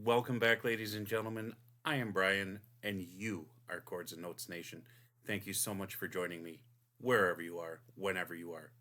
Welcome back, ladies and gentlemen. I am Brian, and you are Chords and Notes Nation. Thank you so much for joining me, wherever you are, whenever you are.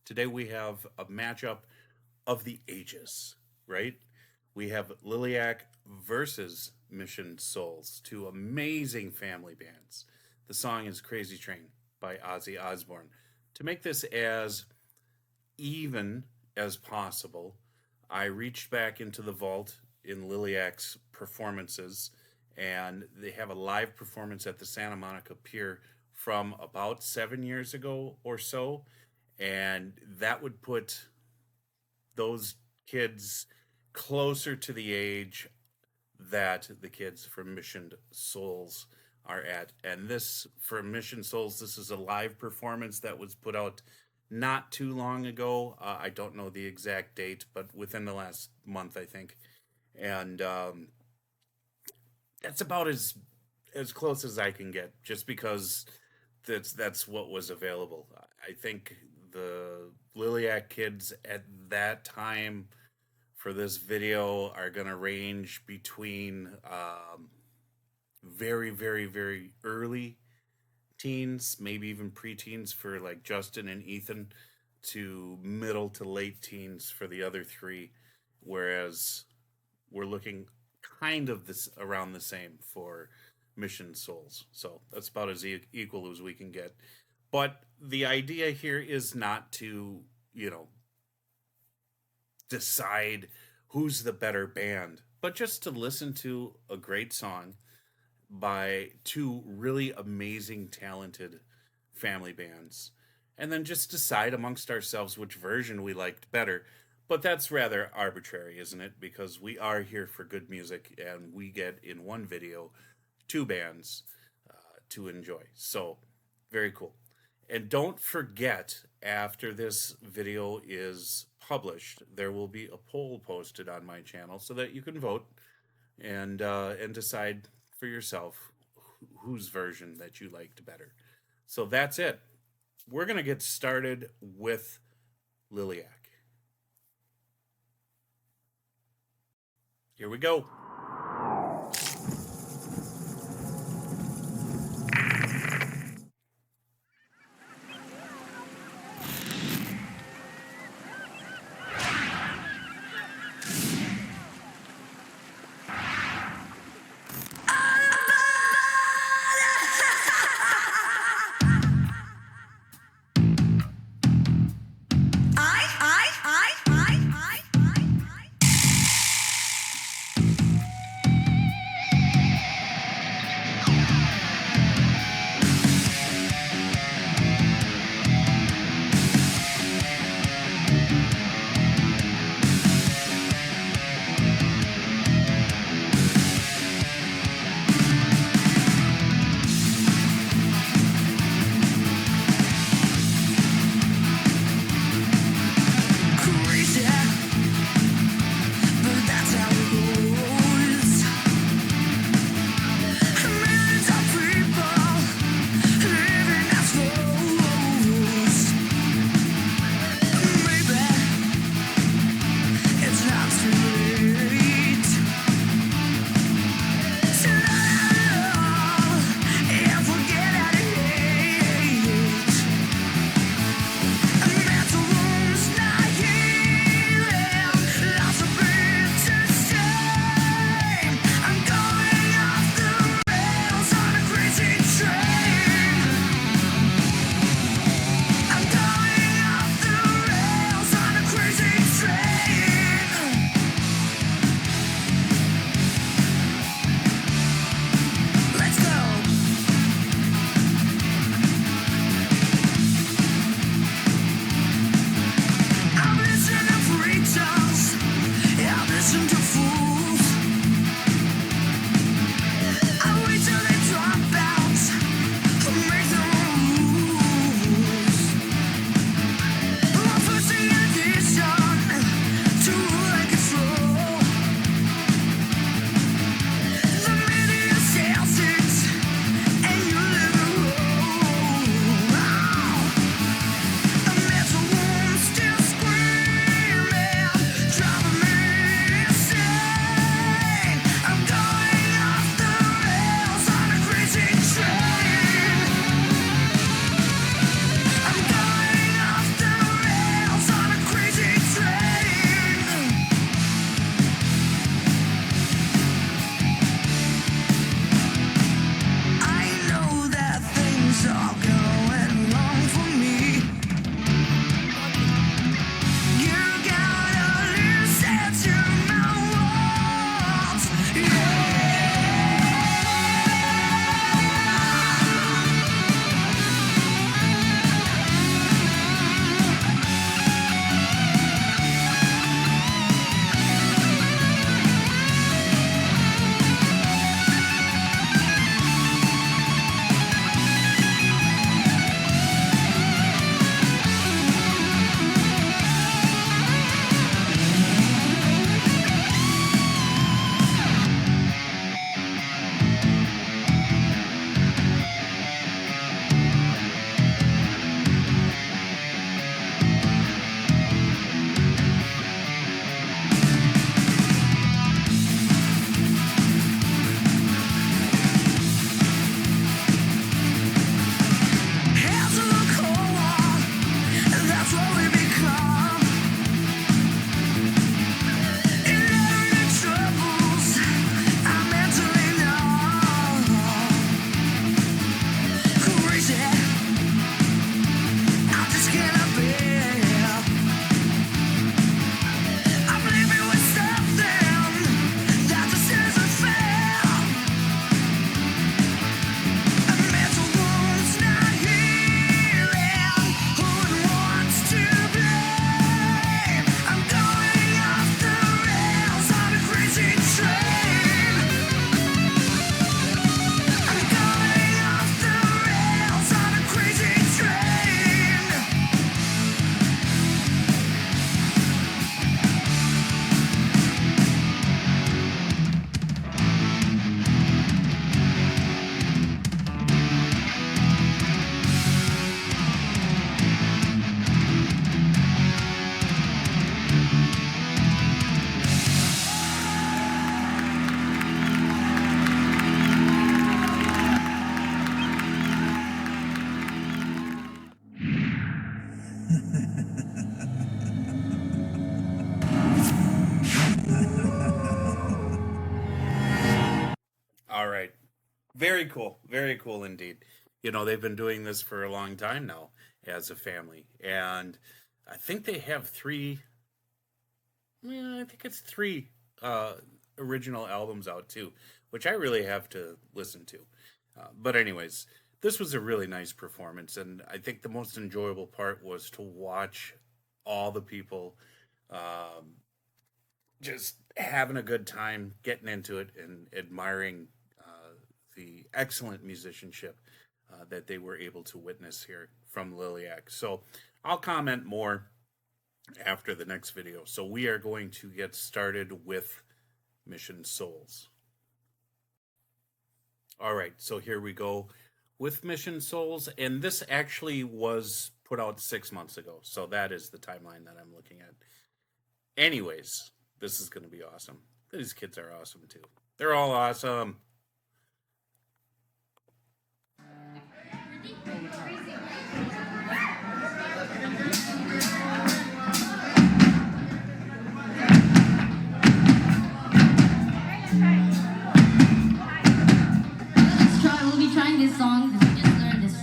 Today we have a matchup of the ages, right? We have Liliac versus Mission Souls, two amazing family bands. The song is Crazy Train by Ozzy Osbourne. To make this as even as possible, I reached back into the vault in Liliac's performances, and they have a live performance at the Santa Monica Pier from about 7 years ago or so, and that would put those kids closer to the age that the kids from Mission Souls are at. And this, for Mission Souls, this is a live performance that was put out not too long ago. I don't know the exact date, but within the last month, I think. And that's about as close as I can get, just because that's what was available. I think the Liliac kids at that time for this video are going to range between very, very, very early teens, maybe even preteens for like Justin and Ethan, to middle to late teens for the other three, whereas we're looking kind of this around the same for Mission Souls. So that's about as equal as we can get. But the idea here is not to, decide who's the better band, but just to listen to a great song by two really amazing, talented family bands, and then just decide amongst ourselves which version we liked better. But that's rather arbitrary, isn't it? Because we are here for good music, and we get in one video two bands to enjoy. So, very cool. And don't forget, after this video is published, there will be a poll posted on my channel so that you can vote and decide for yourself whose version that you liked better. So that's it. We're going to get started with Liliac. Here we go. Very cool indeed. You know, they've been doing this for a long time now as a family, and I think they have three. Yeah, I think it's three uh, original albums out too, which I really have to listen to. But anyways, this was a really nice performance, and I think the most enjoyable part was to watch all the people um, just having a good time, getting into it, and admiring the excellent musicianship that they were able to witness here from Liliac. So I'll comment more after the next video. So we are going to get started with Mission Souls. All right, so here we go with Mission Souls, and this actually was put out 6 months ago, so that is the timeline that I'm looking at. Anyways, this is going to be awesome. These kids are awesome too. They're all awesome. We'll be trying this song. We just learned this.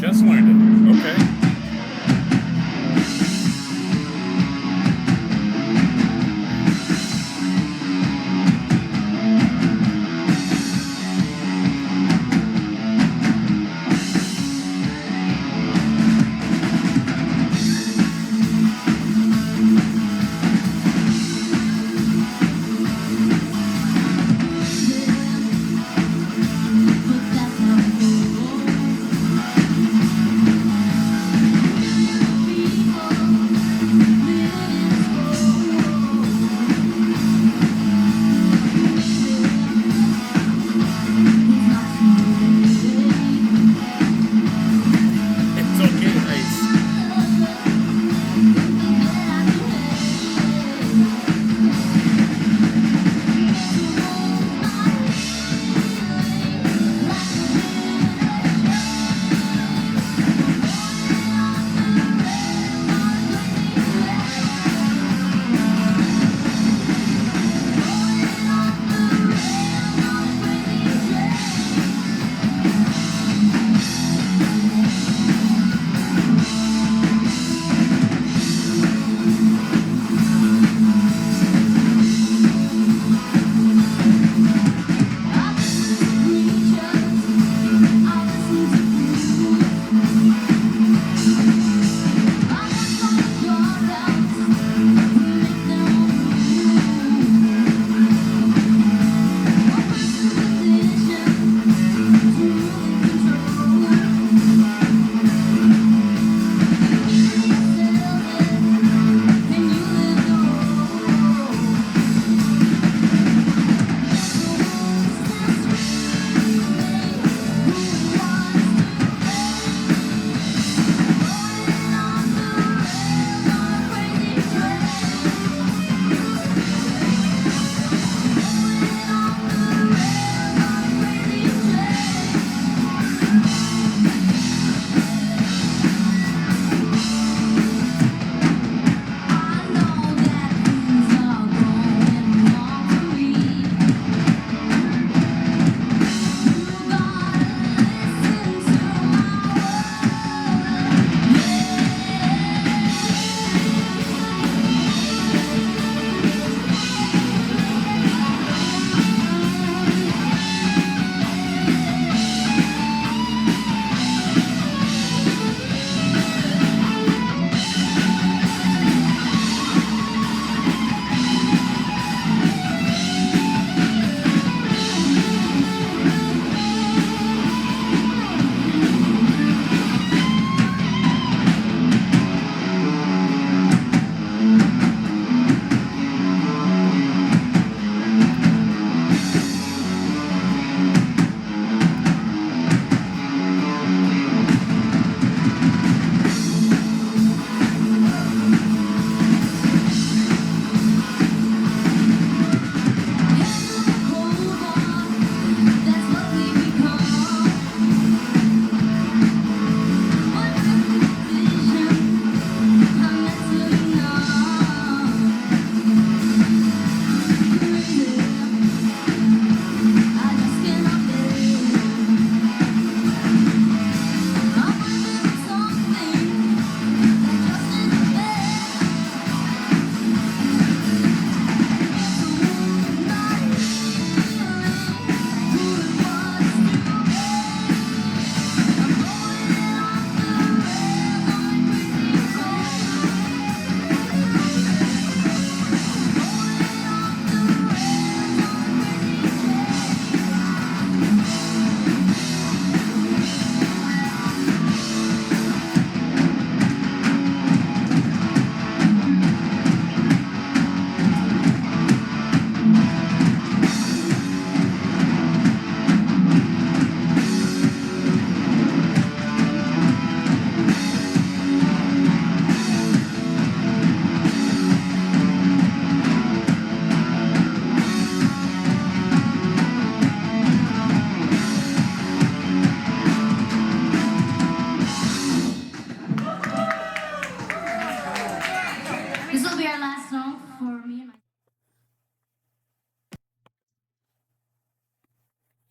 Just learned it. Okay.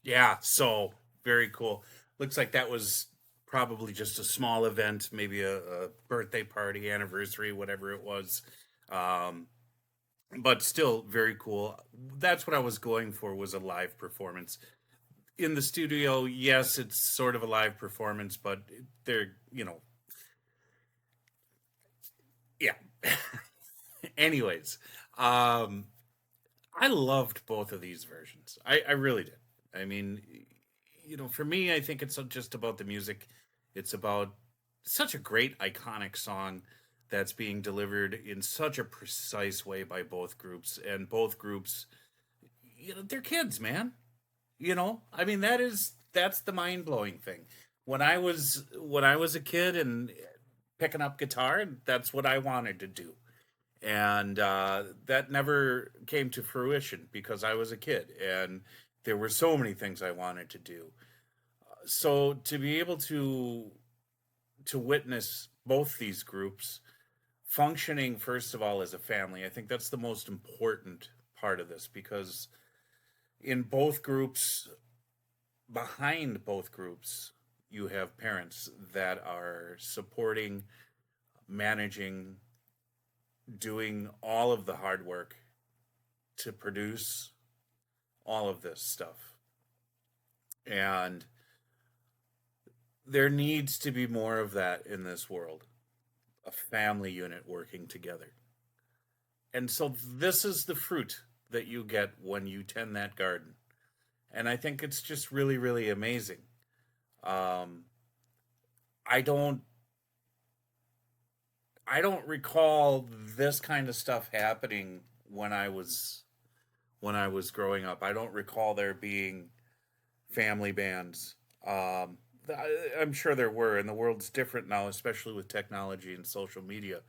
Yeah, so very cool. Looks like that was probably just a small event, maybe a birthday party, anniversary, whatever it was. Um, but still very cool. That's what I was going for, was a live performance. In the studio, yes, it's sort of a live performance, but they're, yeah. Anyways, um, I loved both of these versions. I really did. I mean, for me, I think it's just about the music. It's about such a great, iconic song that's being delivered in such a precise way by both groups. And both groups, they're kids, man. I mean, that's the mind blowing thing. When I was a kid and picking up guitar, that's what I wanted to do, and that never came to fruition because I was a kid and there were so many things I wanted to do. So to be able to witness both these groups functioning, first of all, as a family, I think that's the most important part of this, because in both groups, behind both groups, you have parents that are supporting, managing, doing all of the hard work to produce all of this stuff. And there needs to be more of that in this world, a family unit working together. And so this is the fruit that you get when you tend that garden. And I think it's just really, really amazing. Um, I don't I don't recall this kind of stuff happening when I was growing up. I don't recall there being family bands. I'm sure there were, and the world's different now, especially with technology and social media.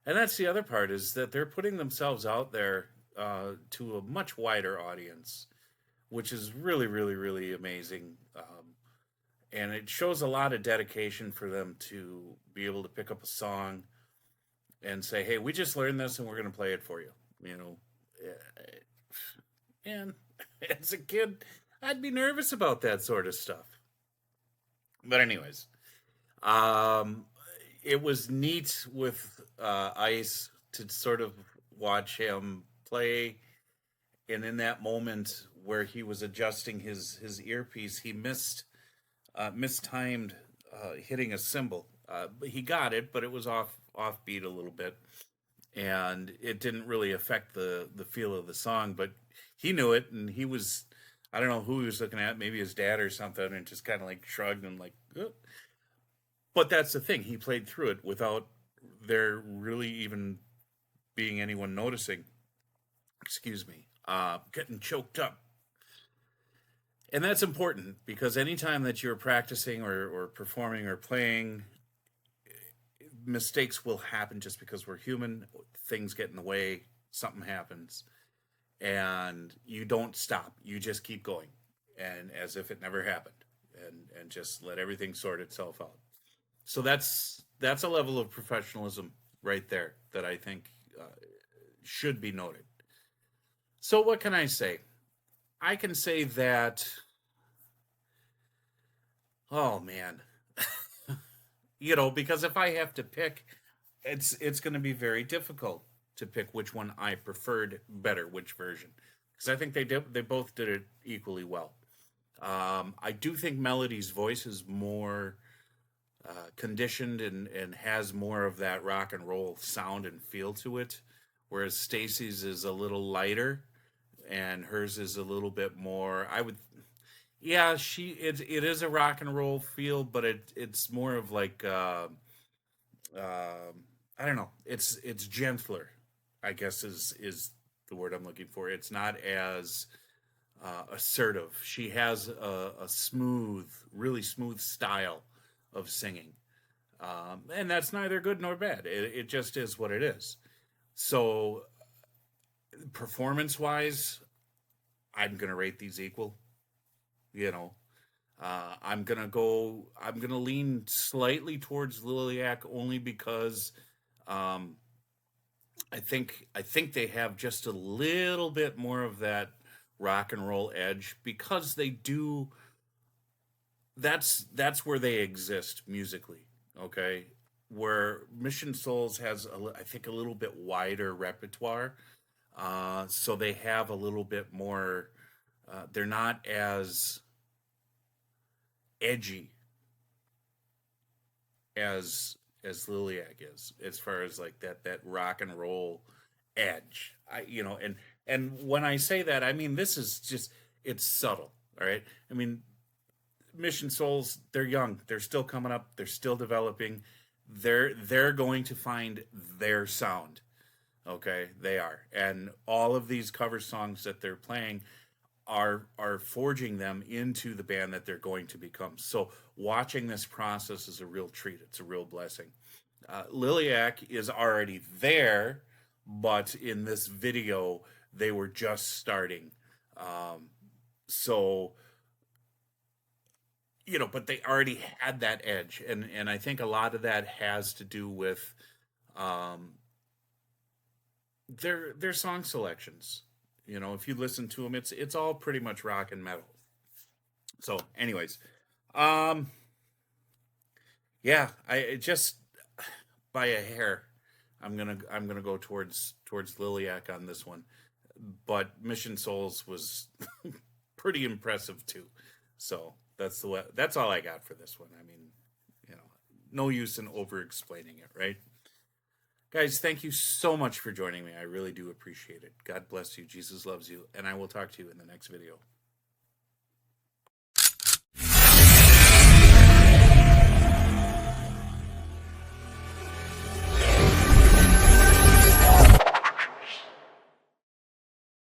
And that's the other part, is that they're putting themselves out there to a much wider audience, which is really, really, really amazing. And it shows a lot of dedication for them to be able to pick up a song and say, "Hey, we just learned this, and we're going to play it for you." You know, and as a kid, I'd be nervous about that sort of stuff. But anyways, um, it was neat with Ice to sort of watch him play, and in that moment where he was adjusting his earpiece, he mistimed hitting a cymbal. He got it, but it was offbeat a little bit, and it didn't really affect the feel of the song. But he knew it, and he was, I don't know who he was looking at, maybe his dad or something, and just kind of like shrugged and like. "Ugh." But that's the thing. He played through it without there really even being anyone noticing. Excuse me. Getting choked up. And that's important, because anytime that you're practicing or performing or playing, mistakes will happen just because we're human. Things get in the way, something happens, and you don't stop. You just keep going, and as if it never happened, and just let everything sort itself out. So that's a level of professionalism right there that I think should be noted. So what can I say? I can say that, oh man, because if I have to pick, it's going to be very difficult to pick which one I preferred better, which version, because I think they both did it equally well. I do think Melody's voice is more conditioned and has more of that rock and roll sound and feel to it, whereas Stacy's is a little lighter and hers is a little bit more. I would, yeah, it is a rock and roll feel, but it's more of like I don't know. It's gentler, I guess is the word I'm looking for. It's not as assertive. She has a smooth, really smooth style of singing, and that's neither good nor bad. It just is what it is. So, performance wise, I'm gonna rate these equal. You know, I'm gonna lean slightly towards Liliac, only because um, I think they have just a little bit more of that rock and roll edge because they do. That's where they exist musically. Okay, where Mission Souls has I think a little bit wider repertoire, so they have a little bit more. They're not as edgy as Liliac is, as far as like that rock and roll edge. And when I say that, I mean this is just it's subtle. All right, I mean Mission Souls, they're young, they're still coming up, they're still developing. They're going to find their sound. Okay, they are, and all of these cover songs that they're playing are forging them into the band that they're going to become. So watching this process is a real treat. It's a real blessing. Liliac is already there, but in this video they were just starting. So but they already had that edge, and I think a lot of that has to do with um, their song selections. If you listen to them, it's all pretty much rock and metal. So, anyways, um, yeah, I just by a hair, I'm gonna go towards Liliac on this one, but Mission Souls was pretty impressive too. So that's all I got for this one. I mean, no use in over explaining it, right? Guys, thank you so much for joining me. I really do appreciate it. God bless you. Jesus loves you. And I will talk to you in the next video.